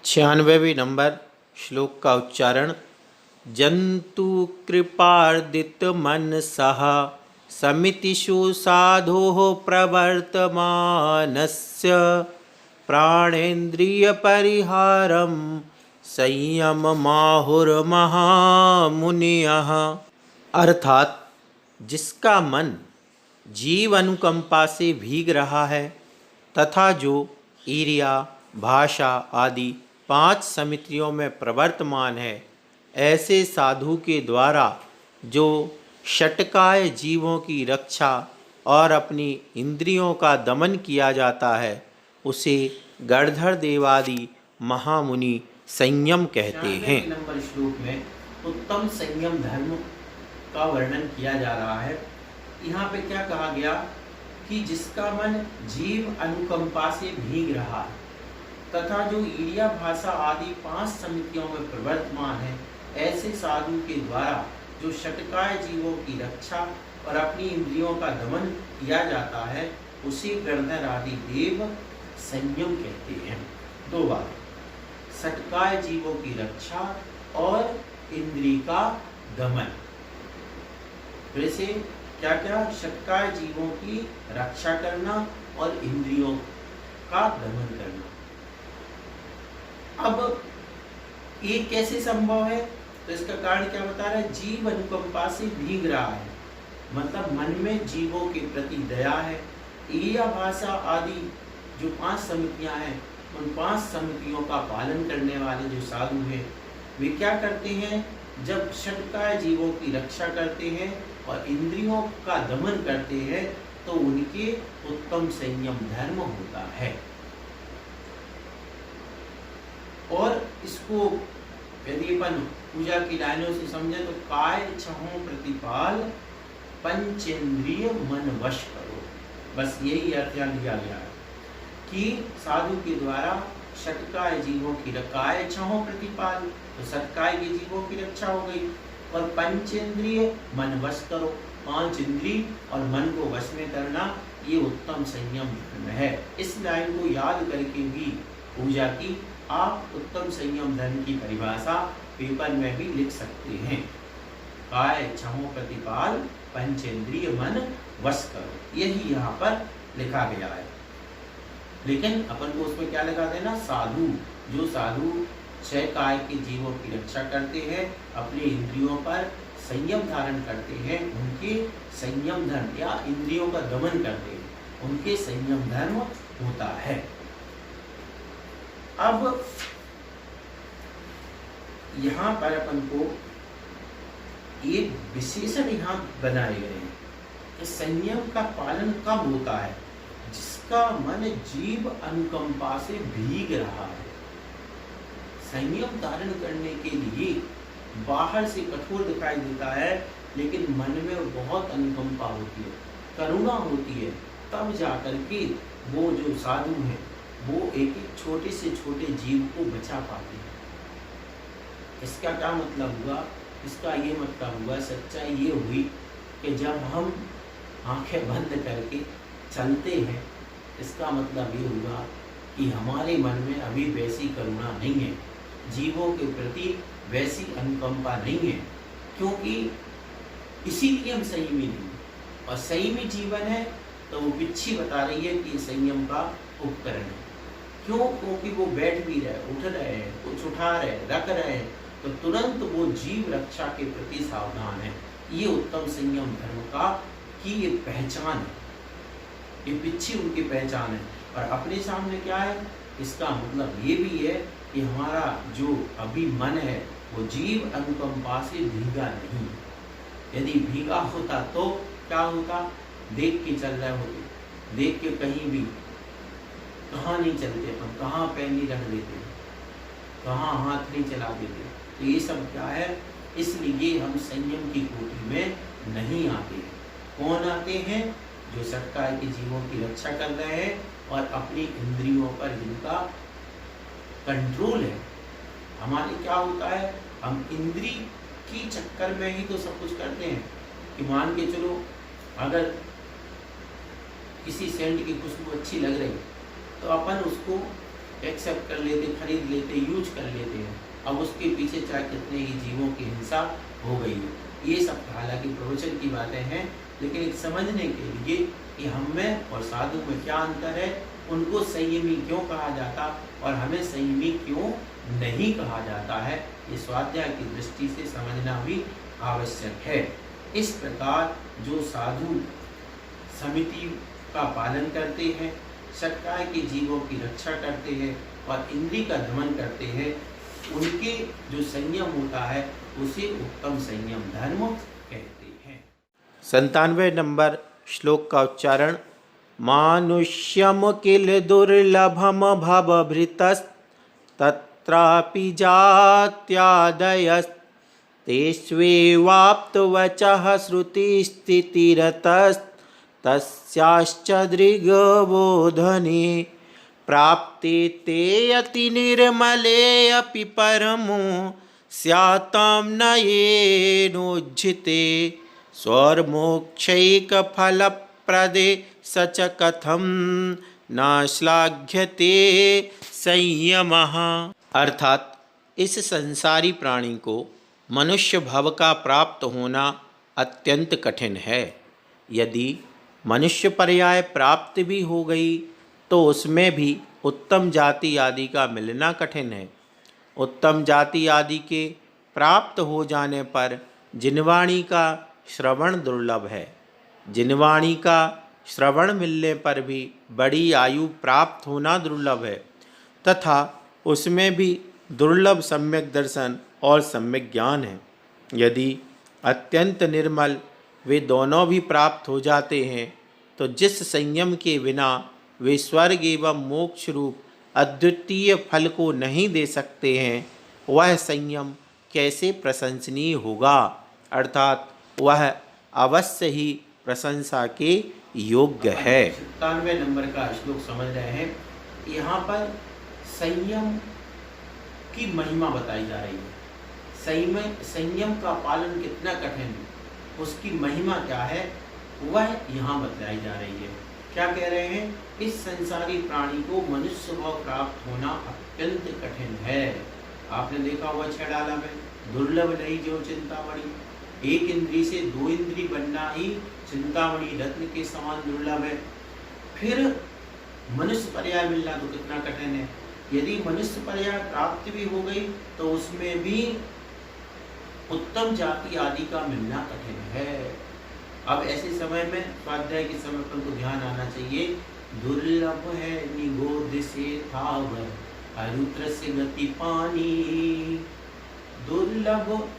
96वीं number श्लोक का उच्चारण। जंतु कृपार्दित मनसः समितिषु साधोः प्रवर्तमानस्य प्राणेन्द्रिय परिहारं संयममाहुर्महामुनयः। अर्थात जिसका मन जीव अनुकंपा से भीग रहा है तथा जो ईर्ष्या, भाषा आदि 5 समितियों में प्रवर्तमान है, ऐसे साधु के द्वारा जो षटकाय जीवों की रक्षा और अपनी इंद्रियों का दमन किया जाता है, उसे गणधर देवादि महामुनि संयम कहते हैं। नंबर श्लोक में उत्तम संयम धर्म का वर्णन किया जा रहा है। यहाँ पे क्या कहा गया कि जिसका मन जीव अनुकंपा से भीग रहा है तथा जो ईर्ष्या, भाषा आदि 5 समितियों में प्रवर्तमान है, ऐसे साधु के द्वारा जो षटकाय जीवों की रक्षा और अपनी इंद्रियों का दमन किया जाता है, उसे गणधर आदि देव संयम कहते हैं। 2 बार षटकाय जीवों की रक्षा और इंद्रिय का दमन। वैसे क्या क्या? षटकाय जीवों की रक्षा करना और इंद्रियों का दमन करना। अब ये कैसे संभव है? तो इसका कारण क्या बता रहा है? जीव अनुकंपा से भीग रहा है, मतलब मन में जीवों के प्रति दया है। ईर्ष्या, भाषा आदि जो 5 समितियां हैं, उन 5 समितियों का पालन करने वाले जो साधु हैं, वे क्या करते हैं? जब षटकाय जीवों की रक्षा करते हैं और इंद्रियों का दमन करते हैं, तो उनके उत्तम संयम धर्म होता है। और इसको यदि अपन पूजा की लाइनों से समझे तो काय छहों प्रतिपाल पंचेंद्रिय मन वश करो। बस यही अर्थ लिया गया है कि साधु के द्वारा षटकाय जीवों की काय छहों प्रतिपाल, तो षटकाय के जीवों की रक्षा हो गई, और पंचेंद्रिय मन वश करो, 5 इंद्रिय और मन को वश में करना, ये उत्तम संयम धर्म है। इस लाइन को याद करके भी पूजा की आप उत्तम संयम धर्म की परिभाषा पेपर में भी लिख सकते हैं। काय छहों प्रतिपाल पंचेंद्रिय मन वश करो, यही यहाँ पर लिखा गया है। लेकिन अपन को उसमें क्या लगा देना? साधु, जो साधु 6 काय के जीवों की रक्षा करते हैं, अपने इंद्रियों पर संयम धारण करते हैं, उनके संयम धर्म या इंद्रियों का दमन करते हैं, उनके संयम धर्म होता है। अब यहाँ पर अपन को एक विशेषण यहाँ बनाए गए हैं कि संयम का पालन कब होता है? जिसका मन जीव अनुकंपा से भीग रहा है। संयम धारण करने के लिए बाहर से कठोर दिखाई देता है, लेकिन मन में बहुत अनुकंपा होती है, करुणा होती है, तब जाकर के वो जो साधु हैं वो एक छोटे से छोटे जीव को बचा पाते हैं। इसका क्या मतलब हुआ? इसका ये मतलब हुआ, सच्चाई ये हुई कि जब हम आंखें बंद करके चलते हैं, इसका मतलब ये हुआ कि हमारे मन में अभी वैसी करुणा नहीं है, जीवों के प्रति वैसी अनुकंपा नहीं है, क्योंकि इसीलिए हम संयमी नहीं। और संयमी जीवन है तो वो बिच्छी बता रही है कि ये संयम का उपकरण है। क्यों? क्योंकि वो बैठ भी रहे, उठ रहे हैं, कुछ उठा रहे, रख रहे हैं, तो तुरंत वो जीव रक्षा के प्रति सावधान है। ये उत्तम संयम धर्म का की ये पहचान है, ये पिछी उनकी पहचान है। और अपने सामने क्या है? इसका मतलब ये भी है कि हमारा जो अभी मन है वो जीव अनुकंपा से भीगा नहीं है। यदि भीगा होता तो क्या होता? देख के चल रहे होते, देख के कहीं भी कहाँ नहीं चलते, अपन कहाँ पैर नहीं रख देते, कहाँ हाथ नहीं चला देते। तो ये सब क्या है? इसलिए हम संयम की कोटि में नहीं आते। कौन आते हैं? जो षटकाय के जीवों की रक्षा कर रहे हैं और अपनी इंद्रियों पर जिनका कंट्रोल है। हमारे क्या होता है? हम इंद्रिय की चक्कर में ही तो सब कुछ करते हैं कि मान के चलो, अगर किसी सेंट की खुशबू अच्छी लग रही तो अपन उसको एक्सेप्ट कर लेते, खरीद लेते, यूज कर लेते हैं। अब उसके पीछे चाहे कितने ही जीवों की हिंसा हो गई है। ये सब हालांकि प्रवचन की बातें हैं, लेकिन एक समझने के लिए कि हम में और साधु में क्या अंतर है, उनको संयमी क्यों कहा जाता और हमें संयमी क्यों नहीं कहा जाता है, ये स्वाध्याय की दृष्टि से समझना भी आवश्यक है। इस प्रकार जो साधु समिति का पालन करते हैं, सत्काय के जीवों की रक्षा करते हैं और इंद्रिय का दमन करते हैं, उनके जो संयम होता है उसे उत्तम संयम धर्म कहते हैं। 97 नंबर श्लोक का उच्चारण। मानुष्यम किल दुर्लभम भवभृतस् तत्रापि जात्यादयस् तेष्वेवाप्तवचः श्रुतिस्थितिरतस् तस्याश्च दृग्बोधने प्राप्ते ते अति निर्मले अपि परमो स्यातां नयेनोज्झिते स्वर्मोक्षैकफलप्रदे स च कथं न श्लाघ्यते संयमः। अर्थात इस संसारी प्राणी को मनुष्य भव का प्राप्त होना अत्यंत कठिन है। यदि मनुष्य पर्याय प्राप्त भी हो गई तो उसमें भी उत्तम जाति आदि का मिलना कठिन है। उत्तम जाति आदि के प्राप्त हो जाने पर जिनवाणी का श्रवण दुर्लभ है। जिनवाणी का श्रवण मिलने पर भी बड़ी आयु प्राप्त होना दुर्लभ है तथा उसमें भी दुर्लभ सम्यक दर्शन और सम्यक ज्ञान है। यदि अत्यंत निर्मल वे दोनों भी प्राप्त हो जाते हैं तो जिस संयम के बिना वे स्वर्ग एवं मोक्ष रूप अद्वितीय फल को नहीं दे सकते हैं, वह संयम कैसे प्रशंसनीय होगा, अर्थात वह अवश्य ही प्रशंसा के योग्य है। 97 नंबर का श्लोक समझ रहे हैं। यहाँ पर संयम की महिमा बताई जा रही है। संयम का पालन कितना कठिन है, उसकी महिमा क्या है, वह यहाँ बताई जा रही है। क्या कह रहे हैं, इस संसारी प्राणी को मनुष्य स्वभाव प्राप्त होना अत्यंत कठिन है। आपने देखा हुआ छेड़ाला में दुर्लभ नहीं जो चिंतामणि, एक इंद्री से दो इंद्री बनना ही चिंतामणि रत्न के समान दुर्लभ है। फिर मनुष्य पर्याय मिलना तो कितना कठिन है। यदि मनुष्य पर्याय प्राप्त भी हो गई तो उसमें भी उत्तम जाति आदि का मिलना कठिन है। अब ऐसे समय में स्वाध्याय के समय पर को ध्यान आना चाहिए। दुर्लभ है निगोद से थावर अरुद्र से गति पानी, दुर्लभ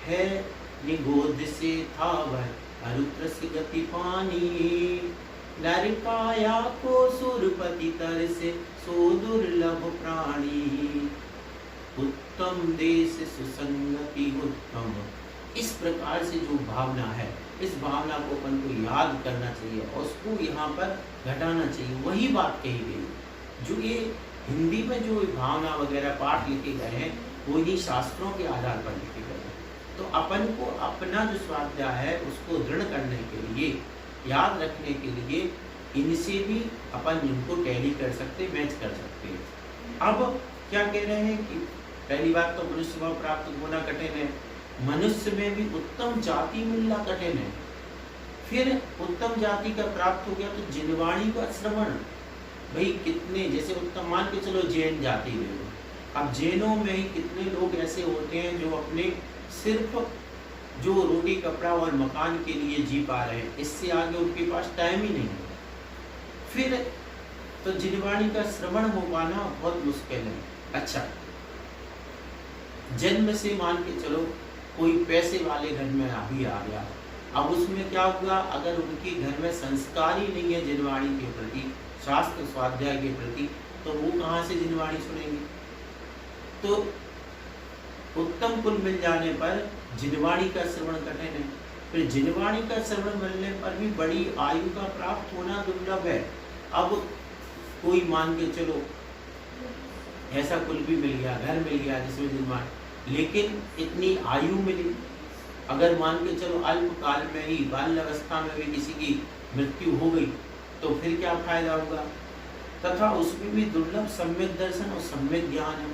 है निगोद से थावर अरुद्र से गति पानी, नरकाया को सुरपति तर से सो दुर्लभ प्राणी, उत्तम देश सुसंगति उत्तम। इस प्रकार से जो भावना है, इस भावना को अपन को याद करना चाहिए और उसको यहाँ पर घटाना चाहिए। वही बात कही गई जो ये हिंदी में जो भावना वगैरह पाठ लिखे गए हैं वो ये शास्त्रों के आधार पर लिखे गए हैं। तो अपन को अपना जो स्वाध्याय है उसको दृढ़ करने के लिए, याद रखने के लिए इनसे भी अपन इनको टैली कर सकते, मैच कर सकते हैं। अब क्या कह रहे हैं कि पहली बात तो मनुष्य स्वभाव प्राप्त होना कठिन है, मनुष्य में भी उत्तम जाति मिलना कठिन है। फिर उत्तम जाति का प्राप्त हो गया तो जिनवाणी का श्रवण, भाई कितने, जैसे उत्तम मान के चलो जैन जाति में हो, अब जैनों में ही कितने लोग ऐसे होते हैं जो अपने सिर्फ जो रोटी कपड़ा और मकान के लिए जी पा रहे हैं, इससे आगे उनके पास टाइम ही नहीं है। फिर तो जिनवाणी का श्रवण हो पाना बहुत मुश्किल है। अच्छा, जन्म से मान के चलो कोई पैसे वाले घर में अभी आ गया, अब उसमें क्या होगा, अगर उनके घर में संस्कार ही नहीं है जिनवाणी के प्रति, शास्त्र स्वाध्याय के प्रति, तो वो कहाँ से जिनवाणी सुनेंगे। तो उत्तम कुल मिल जाने पर जिनवाणी का श्रवण कठिन है। फिर जिनवाणी का श्रवण मिलने पर भी बड़ी आयु का प्राप्त होना दुर्लभ है। अब कोई मान के चलो ऐसा कुल भी मिल गया, घर मिल गया जिसमें जिनवाणी, लेकिन इतनी आयु मिली, अगर मान के चलो अल्प काल में ही बाल्यावस्था में भी किसी की मृत्यु हो गई तो फिर क्या फायदा होगा। तथा उसमें भी दुर्लभ सम्यक दर्शन और सम्यक ज्ञान है।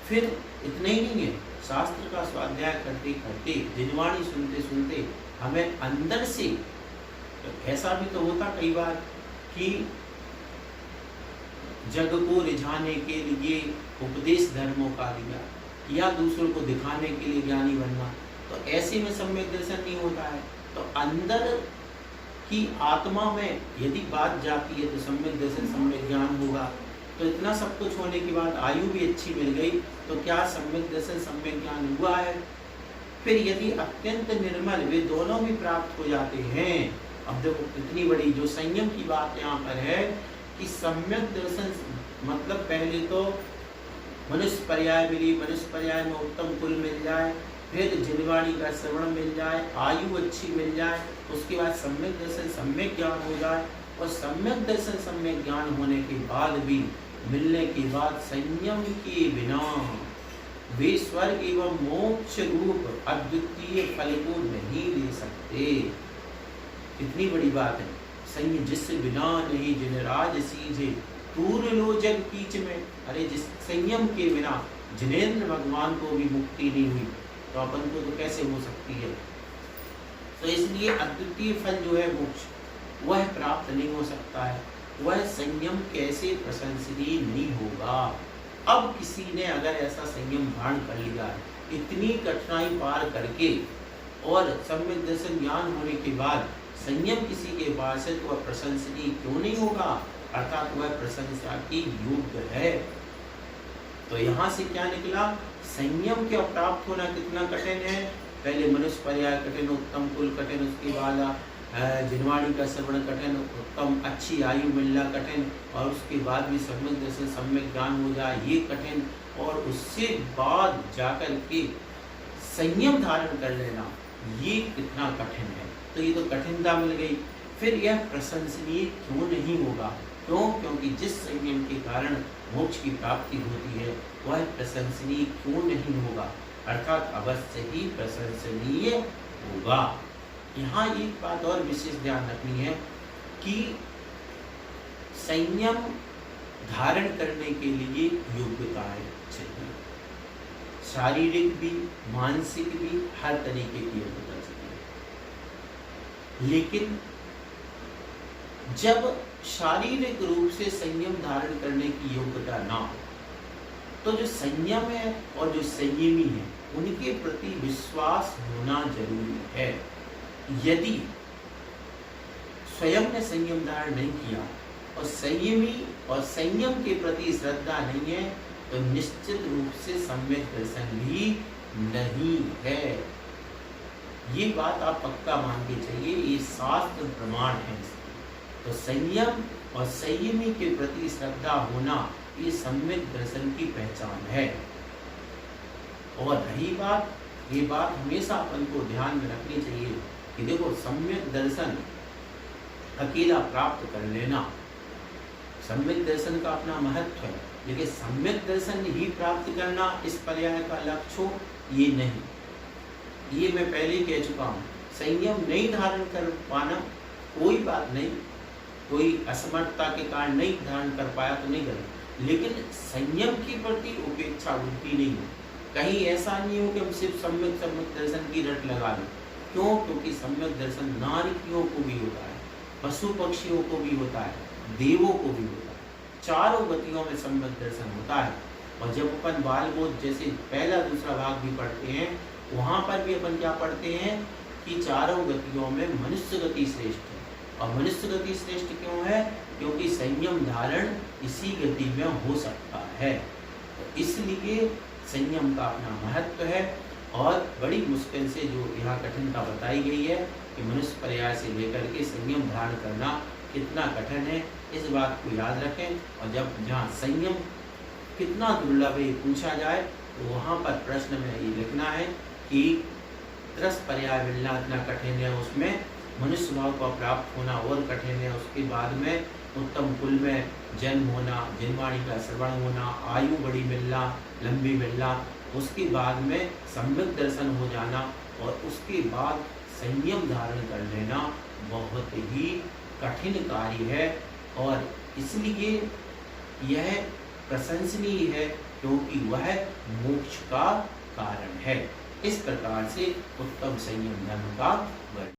फिर इतना ही नहीं है, शास्त्र का स्वाध्याय करते करते, जिनवाणी सुनते सुनते हमें अंदर से, तो ऐसा भी तो होता कई बार कि जग को रिझाने के लिए उपदेश धर्मों का दिया या दूसरों को दिखाने के लिए ज्ञानी बनना, तो ऐसे में सम्यक दर्शन नहीं होता है। तो अंदर की आत्मा में यदि बात जाती है तो सम्यक दर्शन सम्यक ज्ञान होगा। तो इतना सब कुछ होने के बाद आयु भी अच्छी मिल गई, तो क्या सम्यक दर्शन सम्यक ज्ञान हुआ है? फिर यदि अत्यंत निर्मल वे दोनों भी प्राप्त हो जाते हैं, अब देखो इतनी बड़ी जो संयम की बात यहाँ पर है कि सम्यक दर्शन मतलब पहले तो मनुष्य पर्याय मिली, मनुष्य पर्याय में उत्तम कुल मिल जाए, फिर जिनवाणी का श्रवण मिल जाए, आयु अच्छी मिल जाए, उसके बाद सम्यक दर्शन सम्यक ज्ञान हो जाए, और सम्यक दर्शन सम्यक ज्ञान होने के बाद भी मिलने के बाद संयम के बिना वे स्वर्ग एवं मोक्ष रूप अद्वितीय फल को नहीं ले सकते। कितनी बड़ी बात है। संयम जिससे बिना नहीं जिन राज सीजे तूर लो जग कीच में। अरे जिस संयम के बिना जिनेंद्र भगवान को भी मुक्ति नहीं हुई, तो अपन को तो कैसे हो सकती है? तो इसलिए अद्वितीय फल जो है मोक्ष, वह प्राप्त नहीं हो सकता है। वह संयम कैसे प्रशंसनीय नहीं होगा? अब किसी ने अगर ऐसा संयम धारण कर लिया है, इतनी कठिनाई पार करके और सम्यक दर्शन ज्ञान होने के बाद संयम किसी के पास है, तो वह प्रशंसनीय क्यों नहीं होगा? अर्थात वह प्रशंसा की योग्य है। तो यहाँ से क्या निकला? संयम के प्राप्त होना कितना कठिन है। पहले मनुष्य पर्याय कठिन, उत्तम कुल कठिन, उसके बाद जिनवाणी का श्रवण कठिन, उत्तम अच्छी आयु मिलना कठिन, और उसके बाद भी सम्यक दर्शन सम्यक ज्ञान हो जाए ये कठिन, और उससे बाद जाकर के संयम धारण कर लेना ये कितना कठिन है। तो ये तो कठिनता मिल गई। फिर यह प्रशंसनीय क्यों नहीं होगा? क्यों? क्योंकि जिस संयम के कारण मोक्ष की प्राप्ति होती है वह प्रशंसनीय क्यों नहीं होगा? अर्थात अवश्य ही प्रशंसनीय होगा। यहाँ एक बात और विशेष ध्यान रखनी है कि संयम धारण करने के लिए योग्यताएं चाहिए, शारीरिक भी मानसिक भी हर तरीके की योग्यता चाहिए। लेकिन जब शारीरिक रूप से संयम धारण करने की योग्यता ना हो, तो जो संयम है और जो संयमी है उनके प्रति विश्वास होना जरूरी है। यदि स्वयं ने संयम धारण नहीं किया और संयमी और संयम के प्रति श्रद्धा नहीं है, तो निश्चित रूप से सम्यक दर्शन भी नहीं है। ये बात आप पक्का मान के चाहिए, ये शास्त्र प्रमाण है। तो संयम और संयमी के प्रति श्रद्धा होना ये सम्यक दर्शन की पहचान है। और रही बात, ये बात हमेशा अपन को ध्यान में रखनी चाहिए कि देखो सम्यक दर्शन अकेला प्राप्त कर लेना, सम्यक दर्शन का अपना महत्व है, लेकिन सम्यक दर्शन ही प्राप्त करना इस पर्याय का लक्ष्य हो ये नहीं। ये मैं पहले ही कह चुका हूँ। संयम नहीं धारण कर पाना कोई बात नहीं, कोई असमर्थता के कारण नहीं धारण कर पाया तो नहीं करें, लेकिन संयम के प्रति उपेक्षा बुद्धि नहीं हो। कहीं ऐसा नहीं हो कि हम सिर्फ सम्यक दर्शन की रट लगा लें। क्यों? क्योंकि सम्यक दर्शन नारियों को भी होता है, पशु पक्षियों को भी होता है, देवों को भी होता है, चारों गतियों में सम्यक दर्शन होता है। और जब अपन बाल बोध जैसे पहला दूसरा भाग भी पढ़ते हैं, वहाँ पर भी अपन क्या पढ़ते हैं कि चारों गतियों में मनुष्य गति श्रेष्ठ है। और मनुष्य गति श्रेष्ठ क्यों है? क्योंकि संयम धारण इसी गति में हो सकता है। तो इसलिए संयम का अपना महत्व है। और बड़ी मुश्किल से जो यहाँ कठिनता बताई गई है कि मनुष्य पर्याय से लेकर के संयम धारण करना कितना कठिन है, इस बात को याद रखें। और जब जहाँ संयम कितना दुर्लभ है पूछा जाए, तो वहाँ पर प्रश्न में ये लिखना है कि 10 पर्याय मिलना इतना कठिन है, उसमें मनुष्य भाव का प्राप्त होना और कठिन है, उसके बाद में उत्तम कुल में जन्म होना, जिनवाणी का श्रवण होना, आयु बड़ी मिलना, लंबी मिलना, उसके बाद में सम्यक दर्शन हो जाना, और उसके बाद संयम धारण कर लेना बहुत ही कठिन कार्य है। और इसलिए यह प्रशंसनीय है क्योंकि वह मोक्ष का कारण है। इस प्रकार से उत्तम संयम धर्म का वर्णन